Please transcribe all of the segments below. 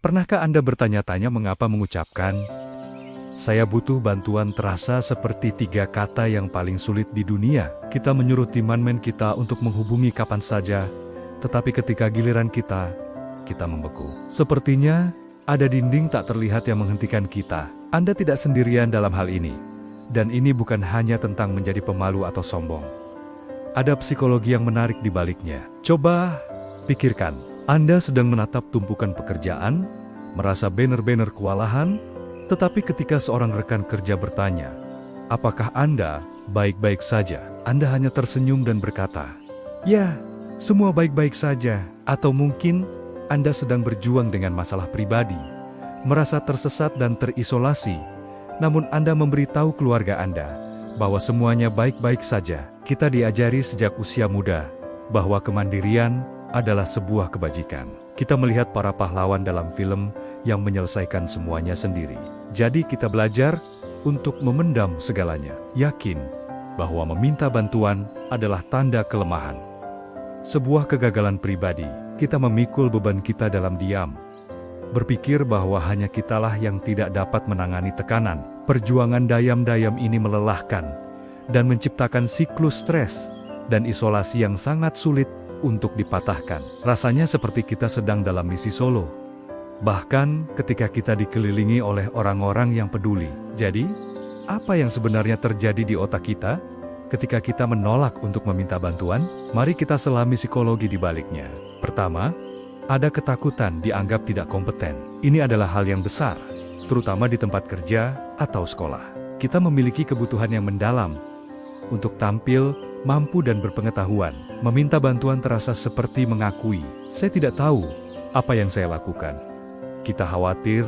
Pernahkah Anda bertanya-tanya mengapa mengucapkan, "Saya butuh bantuan" terasa seperti tiga kata yang paling sulit di dunia? Kita menyuruh teamman kita untuk menghubungi kapan saja, tetapi ketika giliran kita membeku. Sepertinya, ada dinding tak terlihat yang menghentikan kita. Anda tidak sendirian dalam hal ini. Dan ini bukan hanya tentang menjadi pemalu atau sombong. Ada psikologi yang menarik di baliknya. Coba pikirkan, Anda sedang menatap tumpukan pekerjaan, merasa banner-banner kewalahan, tetapi ketika seorang rekan kerja bertanya, "Apakah Anda baik-baik saja?" Anda hanya tersenyum dan berkata, "Ya, semua baik-baik saja." Atau mungkin Anda sedang berjuang dengan masalah pribadi, merasa tersesat dan terisolasi, namun Anda memberitahu keluarga Anda bahwa semuanya baik-baik saja. Kita diajari sejak usia muda bahwa kemandirian adalah sebuah kebajikan. Kita melihat para pahlawan dalam film yang menyelesaikan semuanya sendiri. Jadi kita belajar untuk memendam segalanya, yakin bahwa meminta bantuan adalah tanda kelemahan. Sebuah kegagalan pribadi, kita memikul beban kita dalam diam. Berpikir bahwa hanya kitalah yang tidak dapat menangani tekanan. Perjuangan dayam-dayam ini melelahkan dan menciptakan siklus stres dan isolasi yang sangat sulit untuk dipatahkan. Rasanya seperti kita sedang dalam misi solo. Bahkan ketika kita dikelilingi oleh orang-orang yang peduli. Jadi, apa yang sebenarnya terjadi di otak kita ketika kita menolak untuk meminta bantuan? Mari kita selami psikologi di baliknya. Pertama, ada ketakutan dianggap tidak kompeten. Ini adalah hal yang besar, terutama di tempat kerja atau sekolah. Kita memiliki kebutuhan yang mendalam untuk tampil, mampu dan berpengetahuan. Meminta bantuan terasa seperti mengakui, "Saya tidak tahu apa yang saya lakukan." Kita khawatir,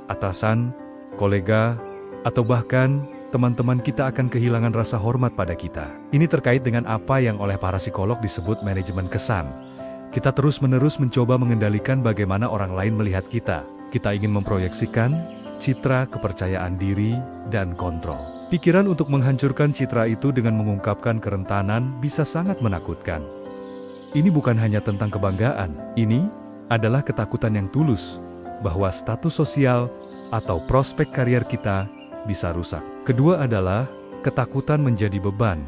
atasan, kolega, atau bahkan teman-teman kita akan kehilangan rasa hormat pada kita. Ini terkait dengan apa yang oleh para psikolog disebut manajemen kesan. Kita terus-menerus mencoba mengendalikan bagaimana orang lain melihat kita. Kita ingin memproyeksikan citra, kepercayaan diri, dan kontrol. Pikiran untuk menghancurkan citra itu dengan mengungkapkan kerentanan bisa sangat menakutkan. Ini bukan hanya tentang kebanggaan, ini adalah ketakutan yang tulus bahwa status sosial atau prospek karier kita bisa rusak. Kedua adalah ketakutan menjadi beban,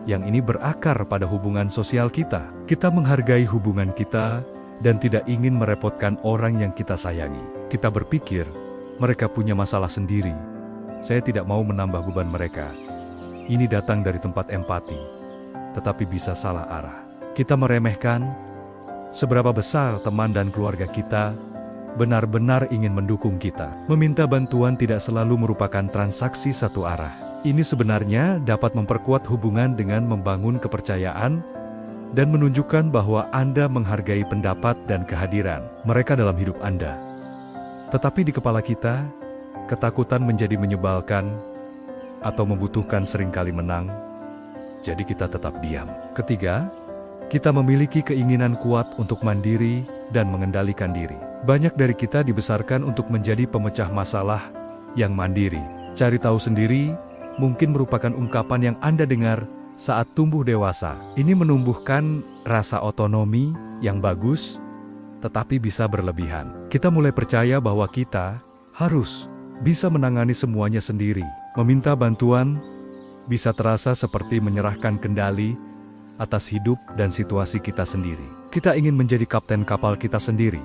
yang ini berakar pada hubungan sosial kita. Kita menghargai hubungan kita dan tidak ingin merepotkan orang yang kita sayangi. Kita berpikir, mereka punya masalah sendiri. Saya tidak mau menambah beban mereka. Ini datang dari tempat empati, tetapi bisa salah arah. Kita meremehkan seberapa besar teman dan keluarga kita benar-benar ingin mendukung kita. Meminta bantuan tidak selalu merupakan transaksi satu arah. Ini sebenarnya dapat memperkuat hubungan dengan membangun kepercayaan dan menunjukkan bahwa Anda menghargai pendapat dan kehadiran mereka dalam hidup Anda. Tetapi di kepala kita, ketakutan menjadi menyebalkan atau membutuhkan seringkali menang, jadi kita tetap diam. Ketiga, kita memiliki keinginan kuat untuk mandiri dan mengendalikan diri. Banyak dari kita dibesarkan untuk menjadi pemecah masalah yang mandiri. Cari tahu sendiri mungkin merupakan ungkapan yang Anda dengar saat tumbuh dewasa. Ini menumbuhkan rasa otonomi yang bagus, tetapi bisa berlebihan. Kita mulai percaya bahwa kita harus bisa menangani semuanya sendiri. Meminta bantuan bisa terasa seperti menyerahkan kendali atas hidup dan situasi kita sendiri. Kita ingin menjadi kapten kapal kita sendiri,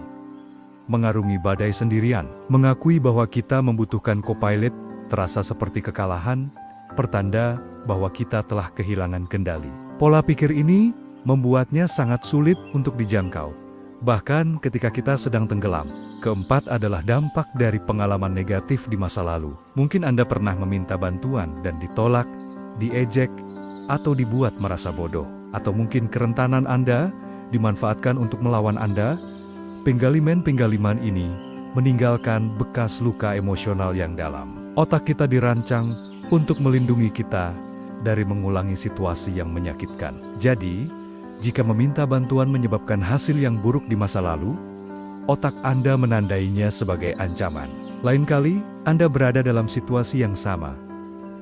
mengarungi badai sendirian. Mengakui bahwa kita membutuhkan co-pilot terasa seperti kekalahan, pertanda bahwa kita telah kehilangan kendali. Pola pikir ini membuatnya sangat sulit untuk dijangkau, bahkan ketika kita sedang tenggelam. Keempat adalah dampak dari pengalaman negatif di masa lalu. Mungkin Anda pernah meminta bantuan dan ditolak, diejek, atau dibuat merasa bodoh. Atau mungkin kerentanan Anda dimanfaatkan untuk melawan Anda. Penggaliman-penggaliman ini meninggalkan bekas luka emosional yang dalam. Otak kita dirancang untuk melindungi kita dari mengulangi situasi yang menyakitkan. Jadi, jika meminta bantuan menyebabkan hasil yang buruk di masa lalu, otak Anda menandainya sebagai ancaman. Lain kali, Anda berada dalam situasi yang sama.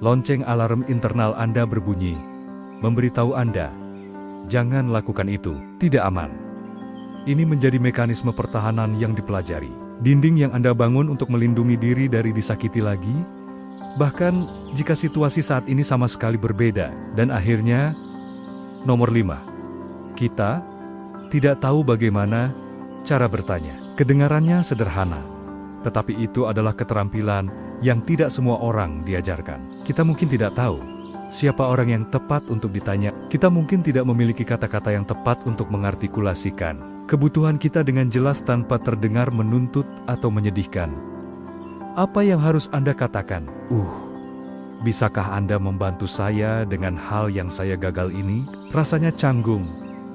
Lonceng alarm internal Anda berbunyi, memberitahu Anda, jangan lakukan itu, tidak aman. Ini menjadi mekanisme pertahanan yang dipelajari. Dinding yang Anda bangun untuk melindungi diri dari disakiti lagi, bahkan jika situasi saat ini sama sekali berbeda. Dan akhirnya, nomor 5. Kita tidak tahu bagaimana cara bertanya. Kedengarannya sederhana, tetapi itu adalah keterampilan yang tidak semua orang diajarkan. Kita mungkin tidak tahu siapa orang yang tepat untuk ditanya. Kita mungkin tidak memiliki kata-kata yang tepat untuk mengartikulasikan kebutuhan kita dengan jelas tanpa terdengar menuntut atau menyedihkan. Apa yang harus Anda katakan? Bisakah Anda membantu saya dengan hal yang saya gagal ini? Rasanya canggung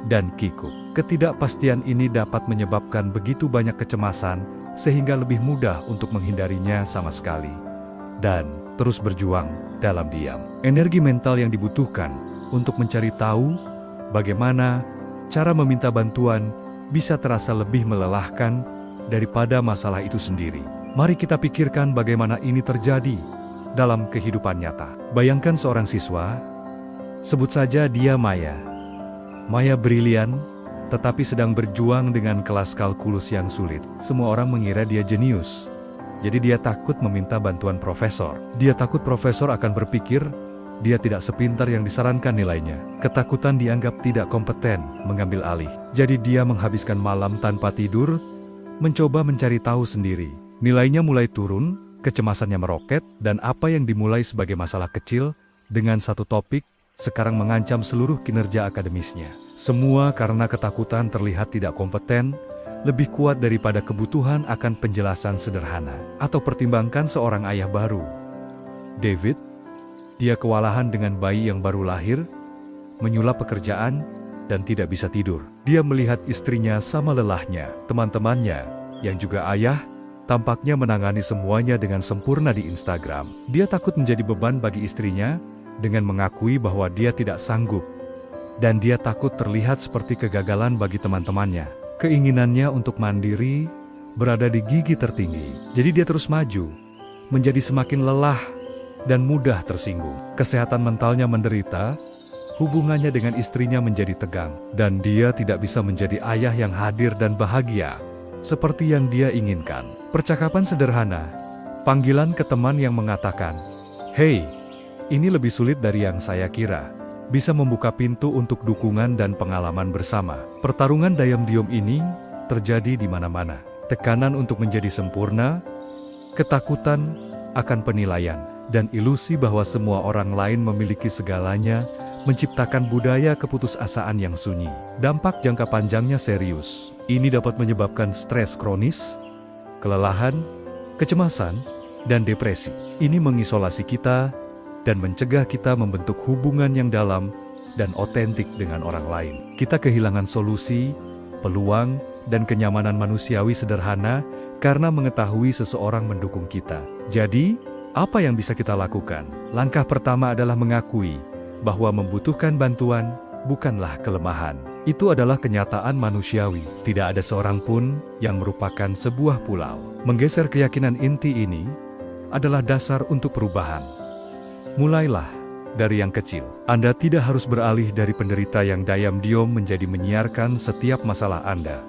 dan kikuk. Ketidakpastian ini dapat menyebabkan begitu banyak kecemasan, sehingga lebih mudah untuk menghindarinya sama sekali. Dan terus berjuang dalam diam. Energi mental yang dibutuhkan untuk mencari tahu bagaimana cara meminta bantuan bisa terasa lebih melelahkan daripada masalah itu sendiri. Mari kita pikirkan bagaimana ini terjadi dalam kehidupan nyata. Bayangkan seorang siswa, sebut saja dia Maya. Maya brilian, tetapi sedang berjuang dengan kelas kalkulus yang sulit. Semua orang mengira dia jenius. Jadi dia takut meminta bantuan profesor. Dia takut profesor akan berpikir dia tidak sepintar yang disarankan nilainya. Ketakutan dianggap tidak kompeten mengambil alih. Jadi dia menghabiskan malam tanpa tidur, mencoba mencari tahu sendiri. Nilainya mulai turun, kecemasannya meroket, dan apa yang dimulai sebagai masalah kecil dengan satu topik sekarang mengancam seluruh kinerja akademisnya. Semua karena ketakutan terlihat tidak kompeten, lebih kuat daripada kebutuhan akan penjelasan sederhana. Atau pertimbangkan seorang ayah baru, David. Dia kewalahan dengan bayi yang baru lahir, menyulap pekerjaan, dan tidak bisa tidur. Dia melihat istrinya sama lelahnya. Teman-temannya, yang juga ayah, tampaknya menangani semuanya dengan sempurna di Instagram. Dia takut menjadi beban bagi istrinya dengan mengakui bahwa dia tidak sanggup. Dan dia takut terlihat seperti kegagalan bagi teman-temannya. Keinginannya untuk mandiri berada di gigi tertinggi. Jadi dia terus maju, menjadi semakin lelah dan mudah tersinggung. Kesehatan mentalnya menderita, hubungannya dengan istrinya menjadi tegang, dan dia tidak bisa menjadi ayah yang hadir dan bahagia seperti yang dia inginkan. Percakapan sederhana, panggilan ke teman yang mengatakan, "Hei, ini lebih sulit dari yang saya kira," bisa membuka pintu untuk dukungan dan pengalaman bersama. Pertarungan diam-diam ini terjadi di mana-mana. Tekanan untuk menjadi sempurna, ketakutan akan penilaian, dan ilusi bahwa semua orang lain memiliki segalanya menciptakan budaya keputusasaan yang sunyi. Dampak jangka panjangnya serius. Ini dapat menyebabkan stres kronis, kelelahan, kecemasan, dan depresi. Ini mengisolasi kita dan mencegah kita membentuk hubungan yang dalam dan otentik dengan orang lain. Kita kehilangan solusi, peluang, dan kenyamanan manusiawi sederhana karena mengetahui seseorang mendukung kita. Jadi, apa yang bisa kita lakukan? Langkah pertama adalah mengakui bahwa membutuhkan bantuan bukanlah kelemahan. Itu adalah kenyataan manusiawi. Tidak ada seorang pun yang merupakan sebuah pulau. Menggeser keyakinan inti ini adalah dasar untuk perubahan. Mulailah dari yang kecil. Anda tidak harus beralih dari penderita yang diam-diam menjadi menyiarkan setiap masalah Anda.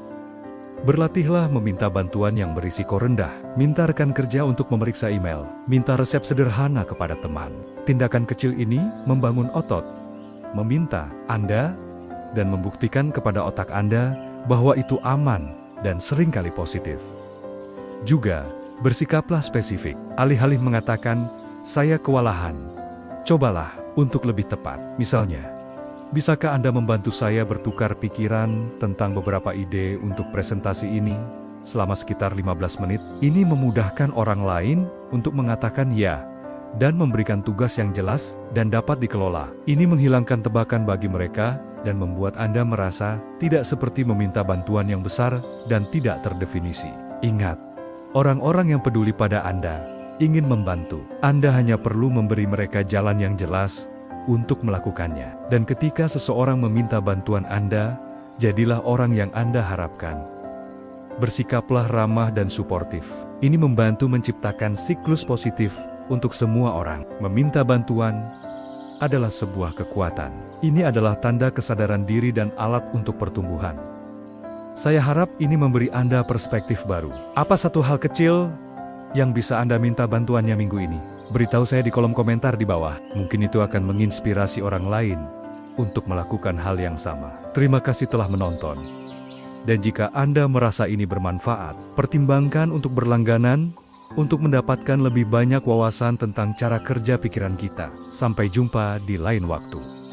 Berlatihlah meminta bantuan yang berisiko rendah. Minta rekan kerja untuk memeriksa email. Minta resep sederhana kepada teman. Tindakan kecil ini membangun otot, meminta Anda, dan membuktikan kepada otak Anda bahwa itu aman dan seringkali positif. Juga, bersikaplah spesifik. Alih-alih mengatakan, "Saya kewalahan," cobalah untuk lebih tepat. Misalnya, "Bisakah Anda membantu saya bertukar pikiran tentang beberapa ide untuk presentasi ini selama sekitar 15 menit?" Ini memudahkan orang lain untuk mengatakan ya dan memberikan tugas yang jelas dan dapat dikelola. Ini menghilangkan tebakan bagi mereka dan membuat Anda merasa tidak seperti meminta bantuan yang besar dan tidak terdefinisi. Ingat, orang-orang yang peduli pada Anda ingin membantu. Anda hanya perlu memberi mereka jalan yang jelas untuk melakukannya. Dan ketika seseorang meminta bantuan Anda, jadilah orang yang Anda harapkan. Bersikaplah ramah dan suportif. Ini membantu menciptakan siklus positif untuk semua orang. Meminta bantuan adalah sebuah kekuatan. Ini adalah tanda kesadaran diri dan alat untuk pertumbuhan. Saya harap ini memberi Anda perspektif baru. Apa satu hal kecil yang bisa Anda minta bantuannya minggu ini? Beritahu saya di kolom komentar di bawah. Mungkin itu akan menginspirasi orang lain untuk melakukan hal yang sama. Terima kasih telah menonton. Dan jika Anda merasa ini bermanfaat, pertimbangkan untuk berlangganan untuk mendapatkan lebih banyak wawasan tentang cara kerja pikiran kita. Sampai jumpa di lain waktu.